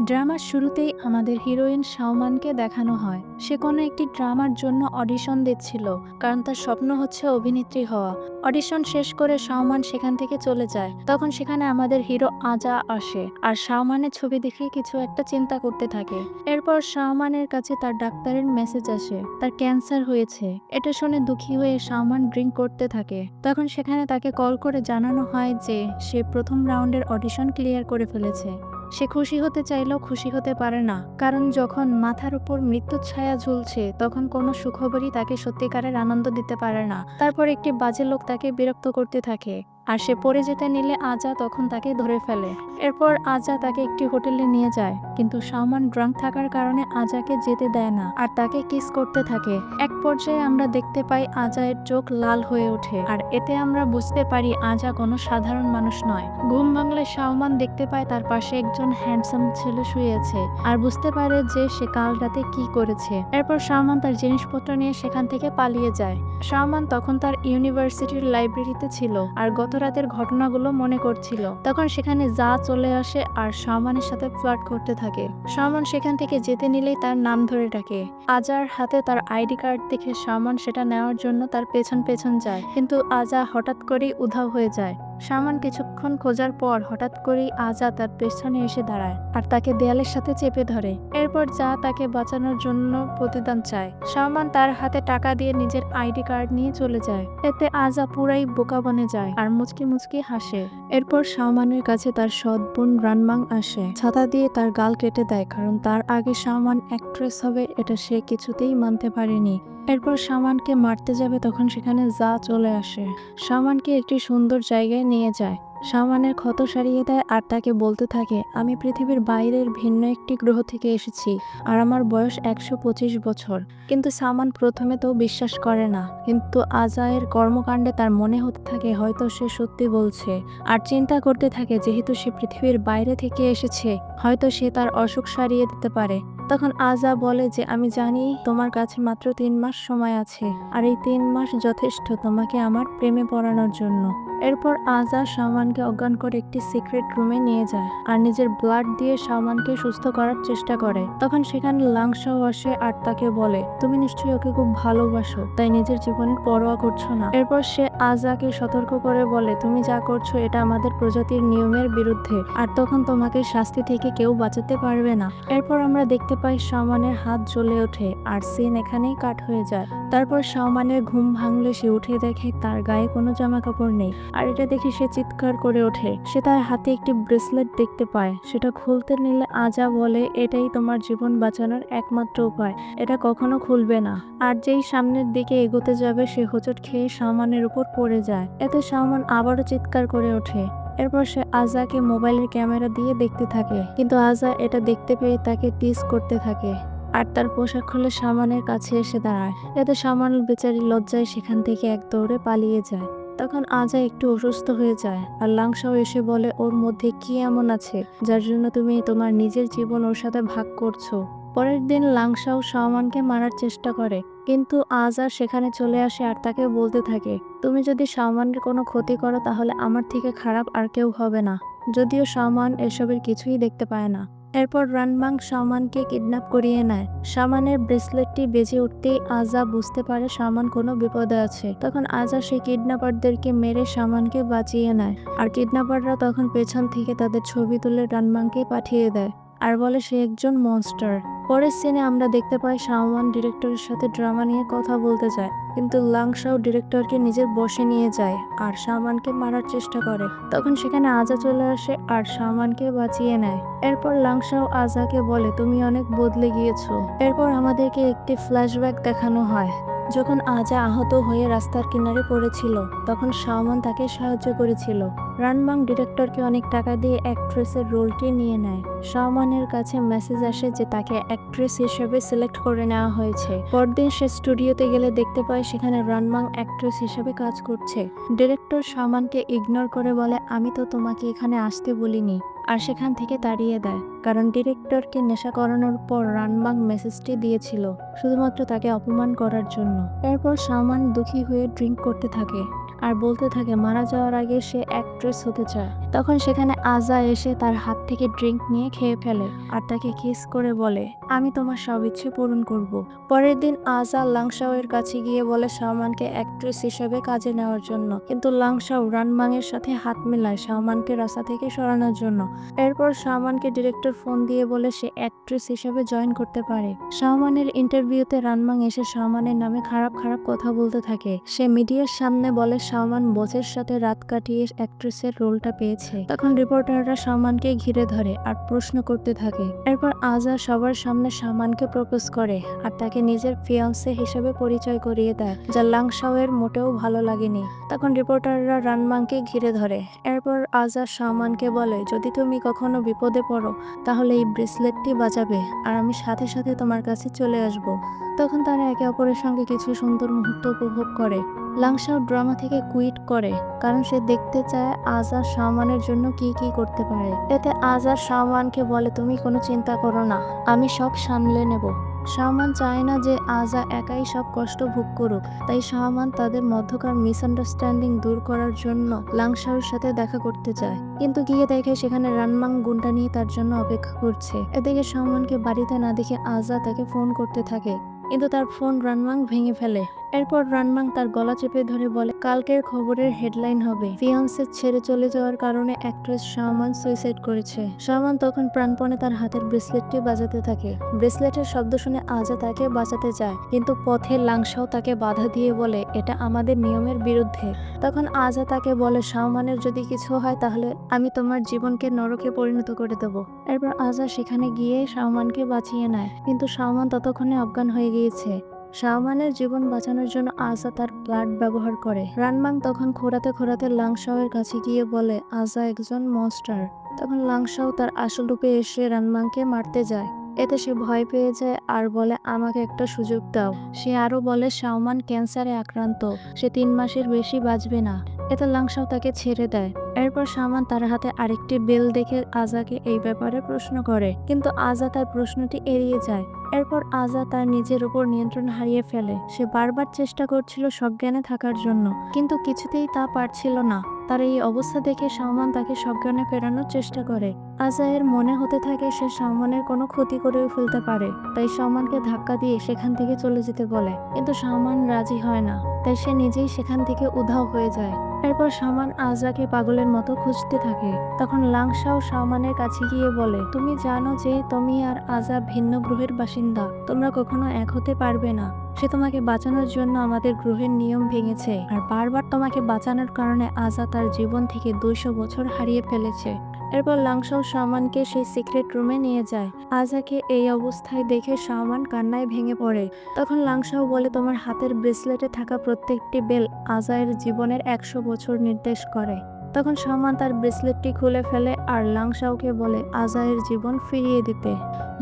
ড্রামার শুরুতেই আমাদের হিরোইন শাওমানকে দেখানো হয়। সে কোনো একটি ড্রামার জন্য অডিশন দিচ্ছিল, কারণ তার স্বপ্ন হচ্ছে অভিনেত্রী হওয়া। অডিশন শেষ করে শাওমান সেখান থেকে চলে যায়। তখন সেখানে আমাদের হিরো আজা আসে আর শাওমানের ছবি দেখে কিছু একটা চিন্তা করতে থাকে। এরপর শাওমানের কাছে তার ডাক্তারের মেসেজ আসে, তার ক্যান্সার হয়েছে। এটা শুনে দুঃখী হয়ে শাওমান ড্রিঙ্ক করতে থাকে। তখন সেখানে তাকে কল করে জানানো হয় যে সে প্রথম রাউন্ডের অডিশন ক্লিয়ার করে ফেলেছে। সে খুশি হতে চাইলেও খুশি হতে পারে না, কারণ যখন মাথার উপর মৃত্যুর ছায়া ঝুলছে তখন কোনো সুখবরই তাকে সত্যিকারের আনন্দ দিতে পারে না। তারপর একটি বাজে লোক তাকে বিরক্ত করতে থাকে আর সে পড়ে যেতে নিলে আজা তখন তাকে ধরে ফেলে। এরপর আজা তাকে একটি হোটেলে নিয়ে যায়, কিন্তু শাওমান ড্রাঙ্ক থাকার কারণে আজাকে যেতে দেয় না আর তাকে কিস করতে থাকে। এক পর্যায়ে আমরা দেখতে পাই আজায়ের চোখ লাল হয়ে ওঠে আর এতে আমরা বুঝতে পারি আজা কোনো সাধারণ মানুষ নয়। ঘুম ভাঙলে শাওমান দেখতে পায় তার পাশে একজন হ্যান্ডসাম ছেলে শুয়ে আছে আর বুঝতে পারে যে সে কাল রাতে কি করেছে। এরপর শাওমান তার জিনিসপত্র নিয়ে সেখান থেকে পালিয়ে যায়। শাওমান তখন তার ইউনিভার্সিটির লাইব্রেরিতে ছিল আর গত রাতের ঘটনাগুলো মনে করছিল। তখন সেখানে যা চলে আসে আর শাওমানের সাথে ফ্লার্ট করতে থাকে। শাওমান সেখান থেকে যেতে নিলেই তার নাম ধরে ডাকে। আজার হাতে তার আইডি কার্ড দেখে শাওমান সেটা নেওয়ার জন্য তার পেছন পেছন যায়, কিন্তু আজা হঠাৎ করেই উধাও হয়ে যায়। শাওমান কিছুক্ষণ খোঁজার পর হঠাৎ করেই আজা তার পেছনে এসে দাঁড়ায় আর তাকে দেয়ালের সাথে চেপে ধরে। এরপর যা তাকে বাঁচানোর জন্য প্রতিদান চায়। শাওমান তার হাতে টাকা দিয়ে নিজের আইডি কার্ড নিয়ে চলে যায়। এতে আজা পুরাই বোকা বনে যায় আর মুচকি মুচকি হাসে। এরপর শাওমানের কাছে তার সৎ বোন রানমাং আসে, ছাতা দিয়ে তার গাল কেটে দেয়, কারণ তার আগে শাওমান অ্যাক্ট্রেস হবে এটা সে কিছুতেই মানতে পারেনি। এরপর শাওমানকে মারতে যাবে তখন সেখানে যা চলে আসে। শাওমানকে একটি সুন্দর জায়গায় নিয়ে যায়, শাওমানের ক্ষত সারিয়ে দেয় আর তাকে বলতে থাকে, আমি পৃথিবীর বাইরের ভিন্ন একটি গ্রহ থেকে এসেছি আর আমার বয়স 125 বছর। কিন্তু শাওমান প্রথমে তো বিশ্বাস করে না, কিন্তু আজায়ের কর্মকাণ্ডে তার মনে হতে থাকে হয়তো সে সত্যি বলছে আর চিন্তা করতে থাকে যেহেতু সে পৃথিবীর বাইরে থেকে এসেছে হয়তো সে তার অসুখ সারিয়ে দিতে পারে। তখন আজা বলে যে আমি জানি তোমার কাছে মাত্র 3 মাস সময় আছে আর এই 3 মাস যথেষ্ট তোমাকে আমার প্রেমে পড়ানোর জন্য। এরপর আজা শাওমানকে অজ্ঞান করে একটি সিক্রেট রুমে নিয়ে যায় আর নিজের ব্লাড দিয়ে শাওমানকে সুস্থ করার চেষ্টা করে। তখন সেখানে লাংশাও আসে আর তাকে বলে, তুমি নিশ্চয়ই ওকে খুব ভালোবাসো, তাই নিজের জীবনের পরোয়া করছো না। এরপর সে আজাকে সতর্ক করে বলে, তুমি যা করছো এটা আমাদের প্রজাতির নিয়মের বিরুদ্ধে আর তখন তোমাকে শাস্তি থেকে কেউ বাঁচাতে পারবে না। এরপর আমরা দেখতে পাই শাওমানের হাত জ্বলে ওঠে আর সিন এখানেই কাট হয়ে যায়। তারপর শাওমানের ঘুম ভাঙলে সে উঠে দেখে তার গায়ে কোনো জামা কাপড় নেই আর এটা দেখে সে চিৎকার করে ওঠে। সে তার হাতে একটি ব্রেসলেট দেখতে পায়, সেটা খুলতে নিলে আজা বলে, এটাই তোমার জীবন বাঁচানোর একমাত্র উপায়, এটা কখনো খুলবে না। আর যেই সামনের দিকে এগোতে যাবে সে হোঁচট খেয়ে শাওমানের উপর পড়ে যায়। এতে শাওমান আবারও চিৎকার করে ওঠে। এরপর সে আজাকে মোবাইলের ক্যামেরা দিয়ে দেখতে থাকে, কিন্তু আজা এটা দেখতে পেয়ে তাকে টিজ করতে থাকে আর তার পোশাক খুলে শাওমানের কাছে এসে দাঁড়ায়। এতে শাওমান বেচারি লজ্জায় সেখান থেকে এক দৌড়ে পালিয়ে যায়। তখন আজা একটু অসুস্থ হয়ে যায় আর লাংশাও এসে বলে, ওর মধ্যে কি এমন আছে যার জন্য তুমি তোমার নিজের জীবন ওর সাথে ভাগ করছো। পরের দিন লাংশাও শাওমানকে মারার চেষ্টা করে, কিন্তু আজা সেখানে চলে আসে আর তাকে বলতে থাকে, তুমি যদি শাওমানের কোনো ক্ষতি করো তাহলে আমার থেকে খারাপ আর কেউ হবে না। যদিও শাওমান এসবের কিছুই দেখতে পায় না। এরপর রানমাং শাওমানকে কিডন্যাপ করিয়ে নেয়। শাওমানের ব্রেসলেটটি বেজে উঠতেই আজা বুঝতে পারে শাওমান কোনো বিপদে আছে। তখন আজা সেই কিডন্যাপারদেরকে মেরে শাওমানকে বাঁচিয়ে নেয় আর কিডন্যাপাররা তখন পেছন থেকে তাদের ছবি তুলে রানমাংকে পাঠিয়ে দেয় আর বলে সে একজন মনস্টার। পরের সিনে আমরা দেখতে পাই শাওমান ডিরেক্টরের সাথে ড্রামা নিয়ে কথা বলতে যায়, কিন্তু লাংশাও ডিরেক্টরকে নিজের বশে নিয়ে যায় আর শাওমানকে মারার চেষ্টা করে। তখন সেখানে আজা চলে আসে আর শাওমানকে বাঁচিয়ে নেয়। এরপর লাংশাও আজাকে বলে, তুমি অনেক বদলে গিয়েছো। এরপর আমাদেরকে একটি ফ্ল্যাশব্যাক দেখানো হয়, যখন আজা আহত হয়ে রাস্তার কিনারে পড়েছিল তখন শাওমান তাকে সাহায্য করেছিল। রানমাং ডিরেক্টরকে অনেক টাকা দিয়ে অ্যাক্ট্রেসের রোলটি নিয়ে নেয়। শাওমানের কাছে মেসেজ আসে যে তাকে অ্যাক্ট্রেস হিসেবে সিলেক্ট করে নেওয়া হয়েছে। পরদিন সে স্টুডিওতে গেলে দেখতে পায় সেখানে রানমাং অ্যাক্ট্রেস হিসেবে কাজ করছে। ডিরেক্টর শাওমানকে ইগনোর করে বলে, আমি তো তোমাকে এখানে আসতে বলিনি, আর সেখান থেকে তাড়িয়ে দেয়, কারণ ডিরেক্টরকে নেশা করানোর পর রানমাং মেসেজটি দিয়েছিল শুধুমাত্র তাকে অপমান করার জন্য। এরপর শাওমান দুঃখী হয়ে ড্রিঙ্ক করতে থাকে। আর বলতে থাকে মারা যাওয়ার আগে সে অ্যাক্ট্রেস হতে চায়। তখন সেখানে আজা এসে তার হাত থেকে ড্রিঙ্ক নিয়ে খেয়ে ফেলে আর তাকে কিস করে বলে, আমি তোমার সব ইচ্ছে পূরণ করব। পরের দিন আজা লাংশাওয়ের কাছে গিয়ে বলে শাওমানকে অ্যাক্ট্রেস হিসেবে কাজে নেওয়ার জন্য, কিন্তু লাংশাও রানমাংয়ের সাথে হাত মেলায় শাওমানকে রাস্তা থেকে সরানোর জন্য। এরপর শাওমানকে ডিরেক্টর ফোন দিয়ে বলে সে অ্যাক্ট্রেস হিসেবে জয়েন করতে পারে। শাওমানের ইন্টারভিউতে রানমাং এসে শাওমানের নামে খারাপ খারাপ কথা বলতে থাকে। সে মিডিয়ার সামনে বলে শাওমান বসের সাথে রাত কাটিয়ে অ্যাক্ট্রেসের রোলটা পেয়েছে। তখন রিপোর্টাররা শাওমানকে ঘিরে ধরে আর প্রশ্ন করতে থাকে। এরপর আজা সবার সামনে শাওমানকে প্রপোজ করে আর তাকে নিজের ফিয়ান্সে হিসেবে পরিচয় করিয়ে দেয়, যা লাংশাওয়ের মোটেও ভালো লাগেনি। তখন রিপোর্টাররা রানমাংকে ঘিরে ধরে। এরপর আজা শাওমানকে বলে, যদি তুমি কখনো বিপদে পড়ো তাহলে এই ব্রেসলেটটি বাঁচাবে আর আমি সাথে সাথে তোমার কাছে চলে আসব। তখন তারা একে অপরের সঙ্গে কিছু সুন্দর মুহূর্ত উপভোগ করে। লাংশাও ড্রামা থেকে কুইট করে কারণ সে দেখতে চায় আজা শাওমানের জন্য কি কি করতে পারে। এতে আজা শাওমানকে বলে, তুমি কোনো চিন্তা করো না, আমি সব সামলে নেব। শাওমান চায় না যে আজা একাই সব কষ্ট ভোগ করুক, তাই শাওমান তাদের মধ্যকার মিসআন্ডারস্ট্যান্ডিং দূর করার জন্য লাংশাওর সাথে দেখা করতে চায়, কিন্তু গিয়ে দেখে সেখানে রানমাং গুন্ডা নিয়ে তার জন্য অপেক্ষা করছে। এদিকে শাওমানকে বাড়িতে না দেখে আজা তাকে ফোন করতে থাকে, কিন্তু তার ফোন রানমাং ভেঙে ফেলে। এরপর রানমাং তার গলা চেপে ধরে বলে, কালকের খবরের হেডলাইন হবে ফিয়ান্সে ছেড়ে চলে যাওয়ার কারণে অ্যাক্ট্রেস শাওমান সুইসাইড করেছে। শাওমান তখন প্রাণপণে তার হাতের ব্রেসলেটটি বাজাতে থাকে। ব্রেসলেটের শব্দ শুনে আজা তাকে বাঁচাতে যায়, কিন্তু পথে লাংশাও তাকে বাধা দিয়ে বলে, এটা আমাদের নিয়মের বিরুদ্ধে। তখন আজা তাকে বলে, শাওমানের যদি কিছু হয় তাহলে আমি তোমার জীবনকে নরকে পরিণত করে দেব। এরপর আজা সেখানে গিয়ে শাওমানকে বাঁচিয়ে নেয়, কিন্তু শাওমান ততক্ষণে অজ্ঞান হয়ে গিয়েছে। শাওমানের জীবন বাঁচানোর জন্য আজা তার ব্লাড ব্যবহার করে। রানমাং তখন খোঁড়াতে খোঁড়াতে লাংশাওয়ের কাছে গিয়ে বলে, আজা একজন মনস্টার। তখন লাংশাও তার আসল রূপে এসে রানমাংকে মারতে যায়। এতে সে ভয় পেয়ে যায় আর বলে, আমাকে একটা সুযোগ দাও। সে আরো বলে শাওমান ক্যান্সারে আক্রান্ত, সে 3 মাসের বেশি বাঁচবে না। এতে লাংশাও তাকে ছেড়ে দেয়। এরপর শাওমান তার হাতে আরেকটি বেল দেখে আজাকে এই ব্যাপারে প্রশ্ন করে, কিন্তু আজা তার প্রশ্নটি এড়িয়ে যায়। এরপর আজা তার নিজের উপর নিয়ন্ত্রণ হারিয়ে ফেলে। সে বারবার চেষ্টা করছিল সজ্ঞানে থাকার জন্য, কিন্তু কিছুতেই তা পারছিল না। তার এই অবস্থা দেখে শাওমান তাকে সজ্ঞানে ফেরানোর চেষ্টা করে। আজায়ের মনে হতে থাকে সে শাওমানের কোনো ক্ষতি করেও ফেলতে পারে, তাই শাওমানকে ধাক্কা দিয়ে সেখান থেকে চলে যেতে বলে, কিন্তু শাওমান রাজি হয় না, তাই সে নিজেই সেখান থেকে উধাও হয়ে যায়। এরপর শাওমান আজাকে পাগলের মতো খুঁজতে থাকে। তখন লাংশাও শাওমানের কাছে গিয়ে বলে, তুমি জানো যে তুমি আর আজা ভিন্ন গ্রহের বাসিন্দা, তোমরা কখনো এক হতে পারবে না। সে তোমাকে বাঁচানোর জন্য আমাদের গ্রহের নিয়ম ভেঙেছে, আর বারবার তোমাকে বাঁচানোর কারণে আজা তার জীবন থেকে 200 বছর হারিয়ে ফেলেছে। এরপর লাংশাও শাওমানকে সেই সিক্রেট রুমে নিয়ে যায়। আজাকে এই অবস্থায় দেখে শাওমান কান্নায় ভেঙে পড়ে। তখন লাংশাও বলে, তোমার হাতের ব্রেসলেটে থাকা প্রত্যেকটি বেল আজায়ের জীবনের 100 বছর নির্দেশ করে। তখন শাওমান তার ব্রেসলেটটি খুলে ফেলে আর লাংশাওকে বলে আজায়ের জীবন ফিরিয়ে দিতে।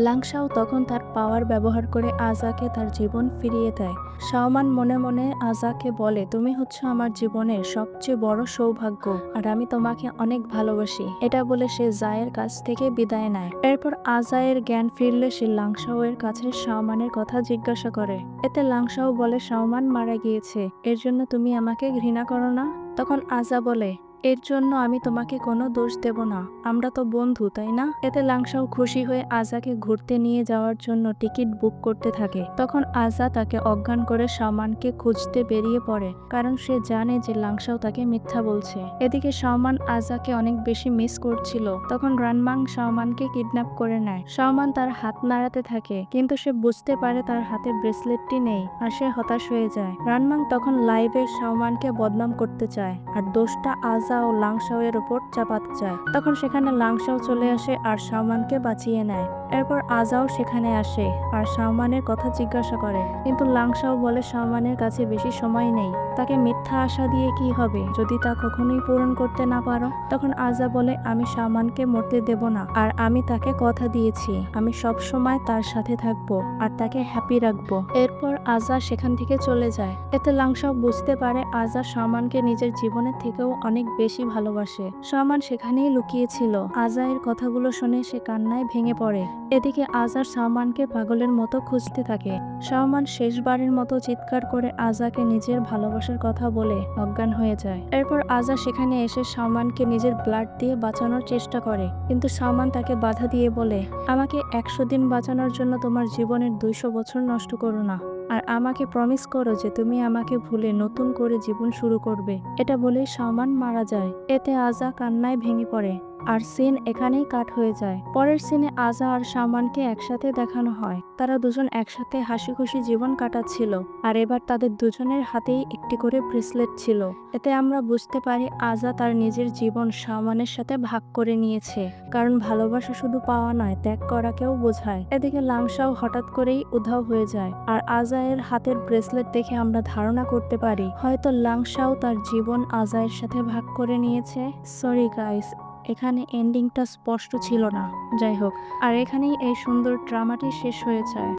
লাংশাও তখন তার পাওয়ার ব্যবহার করে আজাকে তার জীবন ফিরিয়ে দেয়। শাওমান মনে মনে আজাকে বলে, তুমি হচ্ছে আমার জীবনের সবচেয়ে বড় সৌভাগ্য আর আমি তোমাকে অনেক ভালোবাসি। এটা বলে সে জায়ের কাছ থেকে বিদায় নেয়। এরপর আজায়ের জ্ঞান ফিরলে সে লাংশাওয়ের কাছে শাওমানের কথা জিজ্ঞাসা করে। এতে লাংশাও বলে, শাওমান মারা গিয়েছে, এর জন্য তুমি আমাকে ঘৃণা করো না? তখন আজা বলে, এর জন্য আমি তোমাকে কোনো দোষ দেব না, আমরা তো বন্ধু, তাই না? এতে লাংশাও খুশি হয়ে আজাকে ঘুরতে নিয়ে যাওয়ার জন্য টিকিট বুক করতে থাকে। তখন আজা তাকে অজ্ঞান করে শাওমানকে খুঁজতে বেরিয়ে পড়ে, কারণ সে জানে যে লাংশাও তাকে মিথ্যা বলছে। এদিকে শাওমান আজাকে অনেক বেশি মিস করছিল। তখন রানমাং শাওমানকে কিডন্যাপ করে নেয়। শাওমান তার হাত নাড়াতে থাকে, কিন্তু সে বুঝতে পারে তার হাতে ব্রেসলেটটি নেই আর সে হতাশ হয়ে যায়। রানমাং তখন লাইভে শাওমানকে বদনাম করতে চায় আর দোষটা আজা ও লাংশাও এর উপর চাপাতে চায়। তখন সেখানে লাংশাও চলে আসে আর শাওমানকে বাঁচিয়ে নেয়। এরপর আজাও সেখানে আসে আর শাওমানের কথা জিজ্ঞাসা করে, কিন্তু লাংশাও বলে শাওমানের কাছে বেশি সময় নেই, তাকে মিথ্যা আশা দিয়ে কি হবে যদি তা কখনোই পূরণ করতে না পারো। তখন আজা বলে, আমি শাওমানকে মরতে দেব না, আর আমি তাকে কথা দিয়েছি আমি সব সময় তার সাথে থাকবো আর তাকে হ্যাপি রাখবো। এরপর আজা সেখান থেকে চলে যায়। এতে লাংশাও বুঝতে পারে আজা শাওমানকে নিজের জীবনের থেকেও অনেক বেশি ভালোবাসে। শাওমান সেখানেই লুকিয়েছিল। আজায়ের কথাগুলো শুনে সে কান্নায় ভেঙে পড়ে। এদিকে আজার শাওমানকে পাগলের মতো খুঁজতে থাকে। শাওমান শেষবারের মতো চিৎকার করে আজাকে নিজের ভালোবাসার কথা বলে অজ্ঞান হয়ে যায়। এরপর আজা সেখানে এসে শাওমানকে নিজের ব্লাড দিয়ে বাঁচানোর চেষ্টা করে, কিন্তু শাওমান তাকে বাধা দিয়ে বলে, আমাকে 100 দিন বাঁচানোর জন্য তোমার জীবনের 200 বছর নষ্ট করো না, আর আমাকে প্রমিস করো যে তুমি আমাকে ভুলে নতুন করে জীবন শুরু করবে। এটা বলেই শাওমান মারা যায়। এতে আজা কান্নায় ভেঙে পড়ে, আর সিন এখানেই কাট হয়ে যায়। পরের সিনে আজা আর শাওমানকে একসাথে দেখানো হয়। তারা দুজন একসাথে হাসি খুশি জীবন কাটাচ্ছিল, আর এবার তাদের দুজনের হাতেই একটি করে ব্রেসলেট ছিল। এতে আমরা বুঝতে পারি আজা তার নিজের জীবন শাওমানের সাথে ভাগ করে নিয়েছে, কারণ ভালোবাসা শুধু পাওয়া নয়, ত্যাগ করাকেও বোঝায়। এদিকে লাংশাও হঠাৎ করেই উধাও হয়ে যায়, আর আজায়ের হাতের ব্রেসলেট দেখে আমরা ধারণা করতে পারি হয়তো লাংশাও তার জীবন আজায়ের সাথে ভাগ করে নিয়েছে। সরি গাইস, এখানে এন্ডিংটা স্পষ্ট ছিল না। যাই হোক, আর এখানেই এই সুন্দর ড্রামাটি শেষ হয়ে যায়।